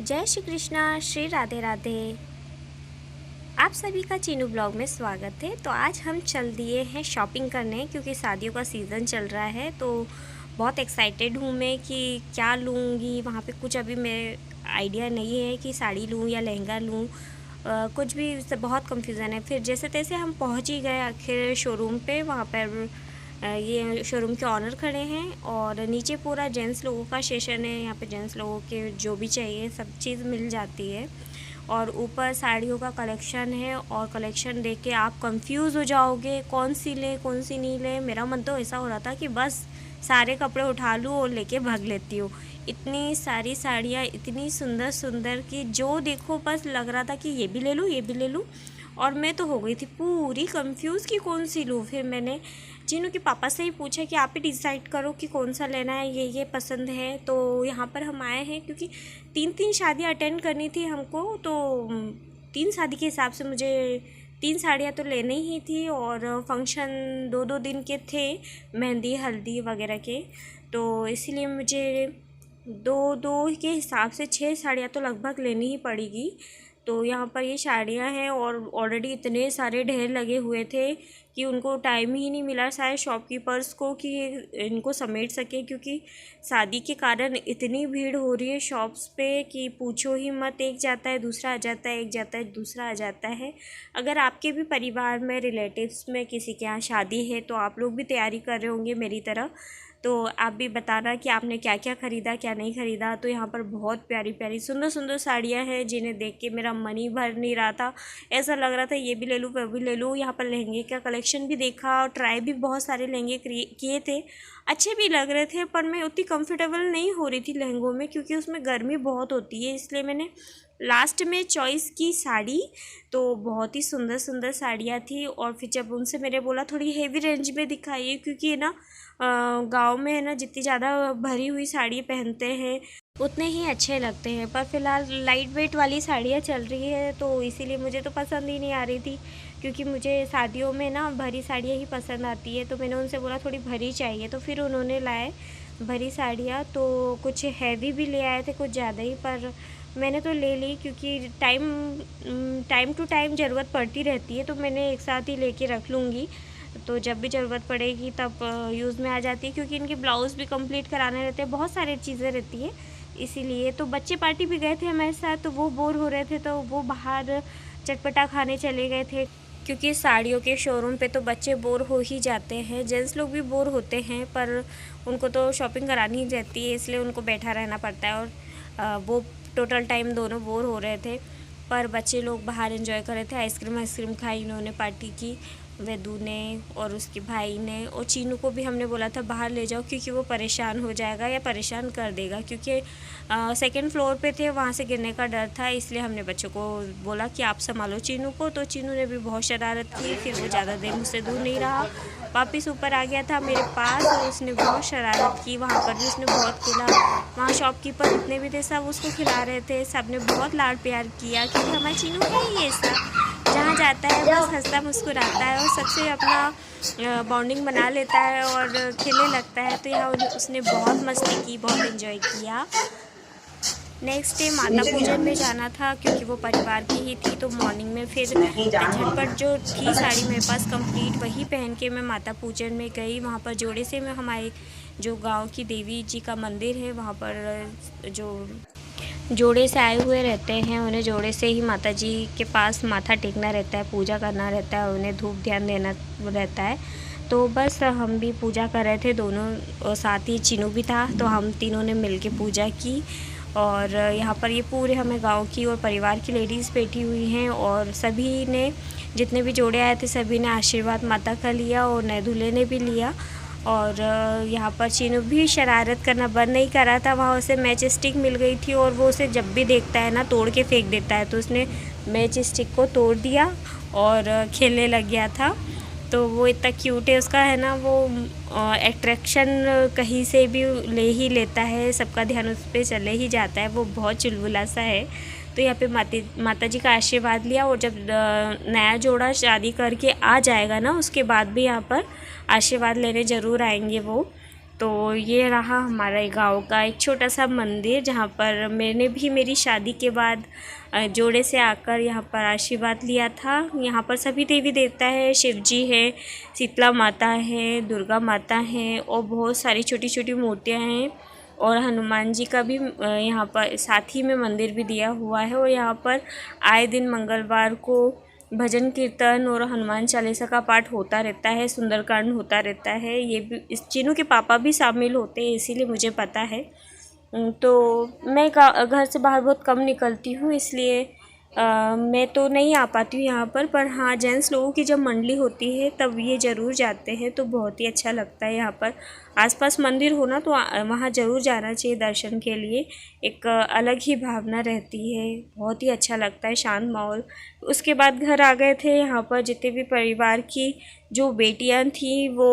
जय श्री कृष्णा, श्री राधे राधे। आप सभी का चीनू ब्लॉग में स्वागत है। तो आज हम चल दिए हैं शॉपिंग करने, क्योंकि शादियों का सीज़न चल रहा है। तो बहुत एक्साइटेड हूँ मैं कि क्या लूँगी वहाँ पे। कुछ अभी मेरे आइडिया नहीं है कि साड़ी लूँ या लहंगा लूँ, कुछ भी बहुत कंफ्यूज़न है। फिर जैसे तैसे हम पहुँच ही गए आखिर शोरूम पे। वहाँ पर ये शोरूम के ऑनर खड़े हैं और नीचे पूरा जेंट्स लोगों का सेशन है। यहाँ पे जेंट्स लोगों के जो भी चाहिए सब चीज़ मिल जाती है। और ऊपर साड़ियों का कलेक्शन है और कलेक्शन देख के आप कंफ्यूज हो जाओगे कौन सी ले कौन सी नहीं ले। मेरा मन तो ऐसा हो रहा था कि बस सारे कपड़े उठा लूँ और लेके भाग लेती हूँ। इतनी सारी साड़ियाँ इतनी सुंदर सुंदर कि जो देखो बस लग रहा था कि ये भी ले लूँ ये भी ले लूँ। और मैं तो हो गई थी पूरी कंफ्यूज कि कौन सी लूँ। फिर मैंने चीनू के पापा से ही पूछा कि आप ही डिसाइड करो कि कौन सा लेना है, ये पसंद है। तो यहाँ पर हम आए हैं क्योंकि 3 शादियाँ अटेंड करनी थी हमको। तो 3 शादी के हिसाब से मुझे 3 साड़ियाँ तो लेनी ही थी। और फंक्शन 2-2 दिन के थे, मेहंदी हल्दी वगैरह के। तो इसीलिए मुझे 2-2 के हिसाब से 6 साड़ियाँ तो लगभग लेनी ही पड़ेगी। तो यहाँ पर ये साड़ियाँ हैं और ऑलरेडी इतने सारे ढेर लगे हुए थे कि उनको टाइम ही नहीं मिला शायद शॉपकीपर्स को कि इनको समेट सके, क्योंकि शादी के कारण इतनी भीड़ हो रही है शॉप्स पे कि पूछो ही मत। एक जाता है दूसरा आ जाता है, एक जाता है दूसरा आ जाता है। अगर आपके भी परिवार में रिलेटिव्स में किसी के यहाँ शादी है तो आप लोग भी तैयारी कर रहे होंगे मेरी तरह। तो आप भी बताना कि आपने क्या क्या ख़रीदा क्या नहीं ख़रीदा। तो यहाँ पर बहुत प्यारी प्यारी सुंदर सुंदर साड़ियाँ हैं जिन्हें देख के मेरा मन ही भर नहीं रहा था। ऐसा लग रहा था ये भी ले लूँ वो भी ले लूँ। यहाँ पर लहंगे का कलेक्शन भी देखा और ट्राई भी बहुत सारे लहंगे किए थे, अच्छे भी लग रहे थे। पर मैं उतनी कंफर्टेबल नहीं हो रही थी लहंगों में, क्योंकि उसमें गर्मी बहुत होती है। इसलिए मैंने लास्ट में चॉइस की साड़ी। तो बहुत ही सुंदर सुंदर साड़ियाँ थी। और फिर जब उनसे मैंने बोला थोड़ी हेवी रेंज में दिखाइए, क्योंकि ना गांव में है ना जितनी ज़्यादा भरी हुई साड़ी पहनते हैं उतने ही अच्छे लगते हैं। पर फिलहाल लाइट वेट वाली साड़ियाँ चल रही है तो इसीलिए मुझे तो पसंद ही नहीं आ रही थी, क्योंकि मुझे शादियों में ना भरी साड़ियाँ ही पसंद आती है। तो मैंने उनसे बोला थोड़ी भरी चाहिए, तो फिर उन्होंने लाए भरी साड़ियाँ। तो कुछ हैवी भी ले आए थे कुछ ज़्यादा ही, पर मैंने तो ले ली क्योंकि टाइम टू टाइम ज़रूरत पड़ती रहती है। तो मैंने एक साथ ही लेके रख लूँगी, तो जब भी ज़रूरत पड़ेगी तब यूज़ में आ जाती है। क्योंकि इनके ब्लाउज़ भी कंप्लीट कराने रहते हैं, बहुत सारी चीज़ें रहती हैं इसीलिए। तो बच्चे पार्टी भी गए थे हमारे साथ, तो वो बोर हो रहे थे तो वो बाहर चटपटा खाने चले गए थे। क्योंकि साड़ियों के शोरूम पे तो बच्चे बोर हो ही जाते हैं, जेंट्स लोग भी बोर होते हैं, पर उनको तो शॉपिंग करानी ही रहती है इसलिए उनको बैठा रहना पड़ता है। और वो टोटल टाइम दोनों बोर हो रहे थे। पर बच्चे लोग बाहर एंजॉय कर रहे थे, आइसक्रीम खाई इन्होंने पार्टी की, वेदू ने और उसके भाई ने। और चीनू को भी हमने बोला था बाहर ले जाओ, क्योंकि वो परेशान हो जाएगा या परेशान कर देगा। क्योंकि सेकंड फ्लोर पे थे, वहाँ से गिरने का डर था, इसलिए हमने बच्चों को बोला कि आप संभालो चीनू को। तो चीनू ने भी बहुत शरारत की, फिर वो ज़्यादा देर मुझसे दूर नहीं रहा, वापस ऊपर आ गया था मेरे पास। और उसने बहुत शरारत की, वहाँ पर भी उसने बहुत खेला। वहाँ शॉपकीपर जितने भी थे सब उसको खिला रहे थे, सब ने बहुत लाड प्यार किया, क्योंकि हमारा चीनू है ही ऐसा, जहाँ जाता है बस हंसता मुस्कुराता है और सबसे अपना बॉन्डिंग बना लेता है और खेलने लगता है। तो यहाँ उसने बहुत मस्ती की, बहुत एंजॉय किया। नेक्स्ट डे माता पूजन में जाना था, क्योंकि वो परिवार की ही थी। तो मॉर्निंग में फिर झटपट जो थी साड़ी मेरे पास कंप्लीट, वही पहन के मैं माता पूजन में गई। वहाँ पर जोड़े से मैं हमारे जो गांव की देवी जी का मंदिर है, वहाँ पर जो जोड़े से आए हुए रहते हैं उन्हें जोड़े से ही माता जी के पास माथा टेकना रहता है, पूजा करना रहता है, उन्हें धूप ध्यान देना रहता है। तो बस हम भी पूजा कर रहे थे दोनों, और साथ ही चीनू भी था। तो हम तीनों ने मिल के पूजा की। और यहाँ पर ये पूरे हमें गांव की और परिवार की लेडीज़ बैठी हुई हैं, और सभी ने जितने भी जोड़े आए थे सभी ने आशीर्वाद माता का लिया और नए दूल्हे ने भी लिया। और यहाँ पर चीनू भी शरारत करना बंद नहीं कर रहा था। वहाँ उसे मैच स्टिक मिल गई थी और वो उसे जब भी देखता है ना तोड़ के फेंक देता है। तो उसने मैच स्टिक को तोड़ दिया और खेलने लग गया था। तो वो इतना क्यूट है, उसका है ना वो अट्रैक्शन कहीं से भी ले ही लेता है, सबका ध्यान उस पर चले ही जाता है, वो बहुत चुलबुला सा है। तो यहाँ पे माता जी का आशीर्वाद लिया। और जब नया जोड़ा शादी करके आ जाएगा ना उसके बाद भी यहाँ पर आशीर्वाद लेने ज़रूर आएंगे वो। तो ये रहा हमारे गांव का एक छोटा सा मंदिर, जहाँ पर मैंने भी मेरी शादी के बाद जोड़े से आकर यहाँ पर आशीर्वाद लिया था। यहाँ पर सभी देवी देवता है, शिव जी है, शीतला माता है, दुर्गा माता है और बहुत सारी छोटी छोटी मूर्तियाँ हैं। और हनुमान जी का भी यहाँ पर साथ ही में मंदिर भी दिया हुआ है। और यहाँ पर आए दिन मंगलवार को भजन कीर्तन और हनुमान चालीसा का पाठ होता रहता है, सुंदरकांड होता रहता है। ये भी इस चीनू के पापा भी शामिल होते हैं, इसीलिए मुझे पता है। तो मैं घर से बाहर बहुत कम निकलती हूँ, इसलिए मैं तो नहीं आ पाती हूँ यहाँ पर हाँ, जेंट्स लोगों की जब मंडली होती है तब ये ज़रूर जाते हैं, तो बहुत ही अच्छा लगता है। यहाँ पर आसपास मंदिर हो ना, तो वहाँ ज़रूर जाना चाहिए दर्शन के लिए। एक अलग ही भावना रहती है, बहुत ही अच्छा लगता है, शांत माहौल। उसके बाद घर आ गए थे। यहाँ पर जितने भी परिवार की जो बेटियां थी वो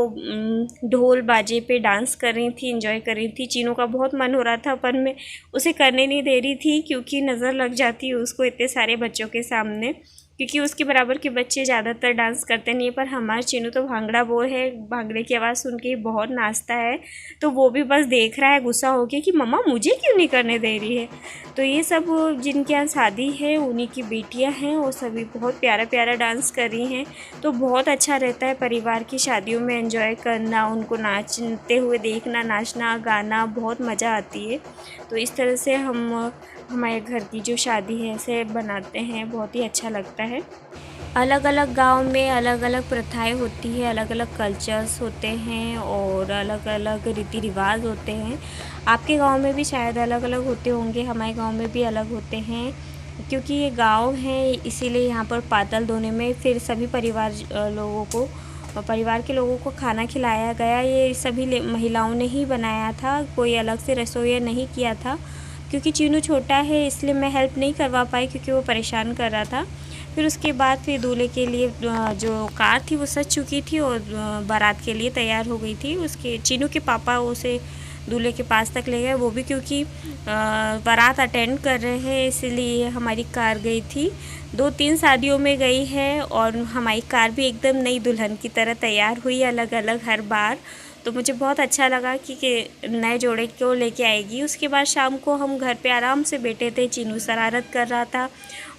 ढोल बाजे पे डांस कर रही थी, एंजॉय कर रही थी। चीनू का बहुत मन हो रहा था, पर मैं उसे करने नहीं दे रही थी क्योंकि नज़र लग जाती है उसको इतने सारे बच्चों के सामने, क्योंकि उसके बराबर के बच्चे ज़्यादातर डांस करते नहीं है। पर हमारा चीनू तो भांगड़ा बोल है, भांगड़े की आवाज़ सुन के बहुत नाचता है। तो वो भी बस देख रहा है गुस्सा होके कि मम्मा मुझे क्यों नहीं करने दे रही है। तो ये सब जिनके यहाँ शादी है उन्हीं की बेटियां हैं, वो सभी बहुत प्यारा प्यारा डांस कर रही हैं। तो बहुत अच्छा रहता है परिवार की शादियों में एंजॉय करना, उनको नाचते हुए देखना, नाचना गाना, बहुत मज़ा आती है। तो इस तरह से हम हमारे घर की जो शादी है ऐसे बनाते हैं, बहुत ही अच्छा लगता है। अलग अलग गांव में अलग अलग प्रथाएं होती है, अलग अलग कल्चर्स होते हैं और अलग अलग रीति रिवाज होते हैं। आपके गांव में भी शायद अलग अलग होते होंगे, हमारे गांव में भी अलग होते हैं। क्योंकि ये गांव है इसीलिए यहाँ पर पातल धोने में फिर सभी परिवार के लोगों को खाना खिलाया गया। ये सभी महिलाओं ने ही बनाया था, कोई अलग से रसोई नहीं किया था। क्योंकि चीनू छोटा है इसलिए मैं हेल्प नहीं करवा पाई, क्योंकि वो परेशान कर रहा था। फिर उसके बाद फिर दूल्हे के लिए जो कार थी वो सज चुकी थी और बारात के लिए तैयार हो गई थी। उसके चीनू के पापा उसे दूल्हे के पास तक ले गए, वो भी क्योंकि बारात अटेंड कर रहे हैं इसलिए हमारी कार गई थी। 2-3 शादियों में गई है और हमारी कार भी एकदम नई दुल्हन की तरह तैयार हुई, अलग अलग हर बार। तो मुझे बहुत अच्छा लगा कि नए जोड़े को लेके आएगी। उसके बाद शाम को हम घर पे आराम से बैठे थे। चीनू शरारत कर रहा था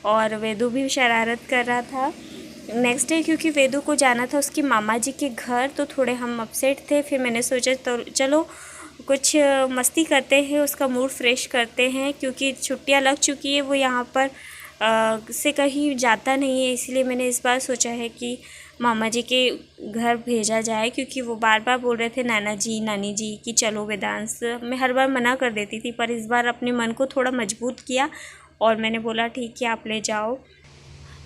और वेदू भी शरारत कर रहा था। नेक्स्ट डे क्योंकि वेदू को जाना था उसकी मामा जी के घर, तो थोड़े हम अपसेट थे। फिर मैंने सोचा तो चलो कुछ मस्ती करते हैं, उसका मूड फ्रेश करते हैं, क्योंकि छुट्टियां लग चुकी है, वो यहाँ पर से कहीं जाता नहीं है। इसलिए मैंने इस बार सोचा है कि मामा जी के घर भेजा जाए, क्योंकि वो बार बार बोल रहे थे नाना जी नानी जी कि चलो वेदांश। मैं हर बार मना कर देती थी, पर इस बार अपने मन को थोड़ा मजबूत किया और मैंने बोला ठीक है आप ले जाओ।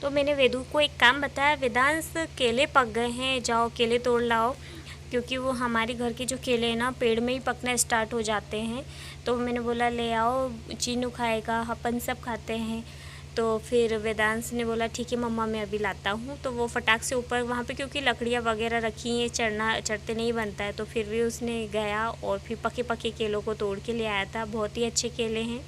तो मैंने वेदू को एक काम बताया, वेदांश केले पक गए हैं, जाओ केले तोड़ लाओ, क्योंकि वो हमारे घर के जो केले हैं ना पेड़ में ही पकना स्टार्ट हो जाते हैं। तो मैंने बोला ले आओ, चीनू खाएगा, अपन सब खाते हैं। तो फिर वेदांश ने बोला ठीक है मम्मा मैं अभी लाता हूँ। तो वो फटाक से ऊपर वहाँ पे क्योंकि लकड़ियाँ वगैरह रखी हैं, चढ़ते नहीं बनता है, तो फिर भी उसने गया और फिर पके पके केलों को तोड़ के ले आया था। बहुत ही अच्छे केले हैं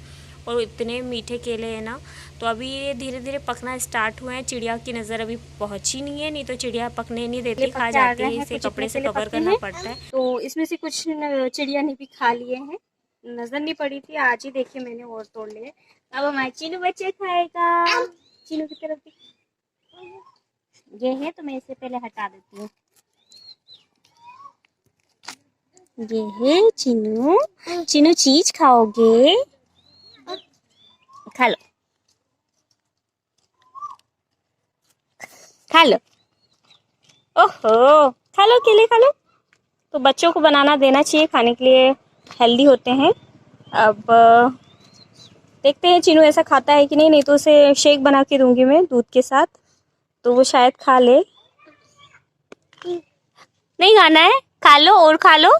और इतने मीठे केले हैं ना। तो अभी ये धीरे धीरे पकना स्टार्ट हुए हैं। चिड़िया की नज़र अभी पहुँची नहीं है, नहीं तो चिड़िया पकने नहीं देती, खा जाती है, इसे कपड़े से कवर करना पड़ता है। तो इसमें से कुछ चिड़िया ने भी खा लिए हैं, नजर नहीं पड़ी थी, आज ही देखिए मैंने और तोड़ लिए। अब हमारे चीनू बच्चे खाएगा, चीनू की तरफ ये है, तो मैं इसे पहले हटा देती हूँ। ये है चीनू, चीनू चीज खाओगे, खा लो खा लो, ओहो खा लो केले खा लो। तो बच्चों को बनाना देना चाहिए, खाने के लिए हेल्दी होते हैं। अब देखते हैं चीनू ऐसा खाता है कि नहीं, नहीं तो उसे शेक बना के दूंगी मैं दूध के साथ, तो वो शायद खा ले। नहीं खाना है, खा लो और खा लो।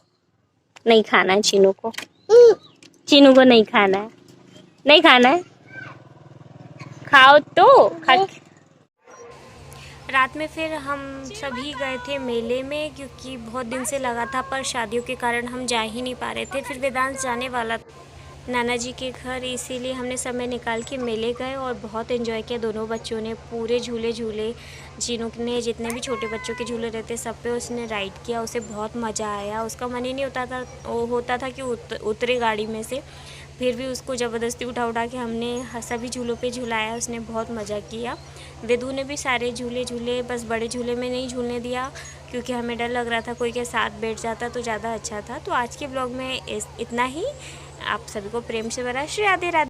नहीं खाना है चीनू को, चीनू को नहीं खाना है, नहीं खाना है, खाओ तो खा। रात में फिर हम सभी गए थे मेले में, क्योंकि बहुत दिन से लगा था पर शादियों के कारण हम जा ही नहीं पा रहे थे। फिर वेदांश जाने वाला नाना जी के घर, इसीलिए हमने समय निकाल के मेले गए और बहुत एंजॉय किया। दोनों बच्चों ने पूरे झूले झूले, जीनू ने जितने भी छोटे बच्चों के झूले रहते सब पे उसने राइड किया। उसे बहुत मज़ा आया। उसका मन ही नहीं होता था कि उतरे गाड़ी में से, फिर भी उसको ज़बरदस्ती उठा के हमने सभी झूलों पे झुलाया। उसने बहुत मज़ा किया। वेदू ने भी सारे झूले झूले, बस बड़े झूले में नहीं झूलने दिया क्योंकि हमें डर लग रहा था कोई के साथ बैठ जाता तो ज़्यादा अच्छा था। तो आज के ब्लॉग में इतना ही। आप सभी को प्रेम से भरा श्री राधे राधे।